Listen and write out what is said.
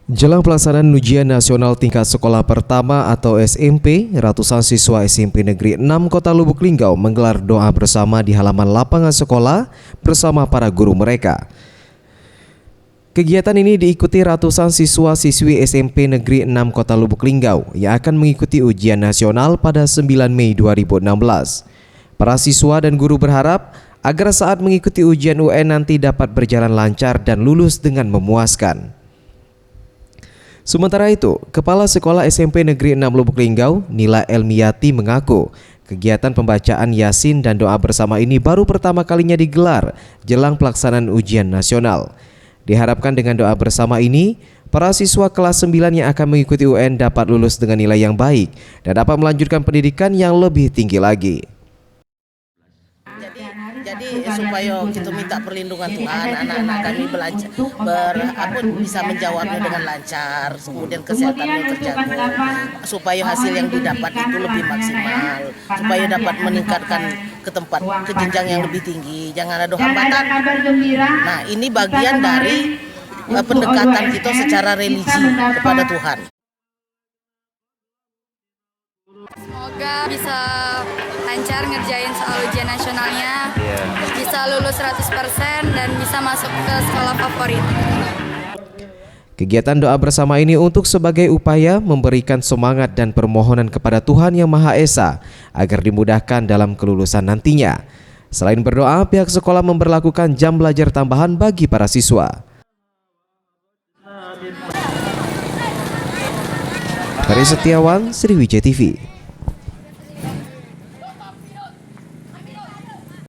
Jelang pelaksanaan ujian nasional tingkat sekolah pertama atau SMP, ratusan siswa SMP Negeri 6 Kota Lubuk Linggau menggelar doa bersama di halaman lapangan sekolah bersama para guru mereka. Kegiatan ini diikuti ratusan siswa-siswi SMP Negeri 6 Kota Lubuk Linggau yang akan mengikuti ujian nasional pada 9 Mei 2016. Para siswa dan guru berharap agar saat mengikuti ujian UN nanti dapat berjalan lancar dan lulus dengan memuaskan. Sementara itu, Kepala Sekolah SMP Negeri 6 Lubuk Linggau, Nila Elmiati mengaku kegiatan pembacaan Yasin dan doa bersama ini baru pertama kalinya digelar jelang pelaksanaan ujian nasional. Diharapkan dengan doa bersama ini, para siswa kelas 9 yang akan mengikuti UN dapat lulus dengan nilai yang baik dan dapat melanjutkan pendidikan yang lebih tinggi lagi. Jadi supaya kita minta perlindungan Tuhan, anak-anak kami belajar bisa menjawabnya dengan lancar, kemudian kesehatannya terjaga, supaya hasil yang didapat itu lebih maksimal, supaya dapat meningkatkan ke jenjang yang lebih tinggi, jangan ada hambatan. Nah, ini bagian dari pendekatan kita secara religi kepada Tuhan. Semoga bisa lancar ngerjain soal ujian nasionalnya, bisa lulus 100% dan bisa masuk ke sekolah favorit. Kegiatan doa bersama ini untuk sebagai upaya memberikan semangat dan permohonan kepada Tuhan Yang Maha Esa agar dimudahkan dalam kelulusan nantinya. Selain berdoa, pihak sekolah memberlakukan jam belajar tambahan bagi para siswa. Hari Setiawan, Sriwijaya TV.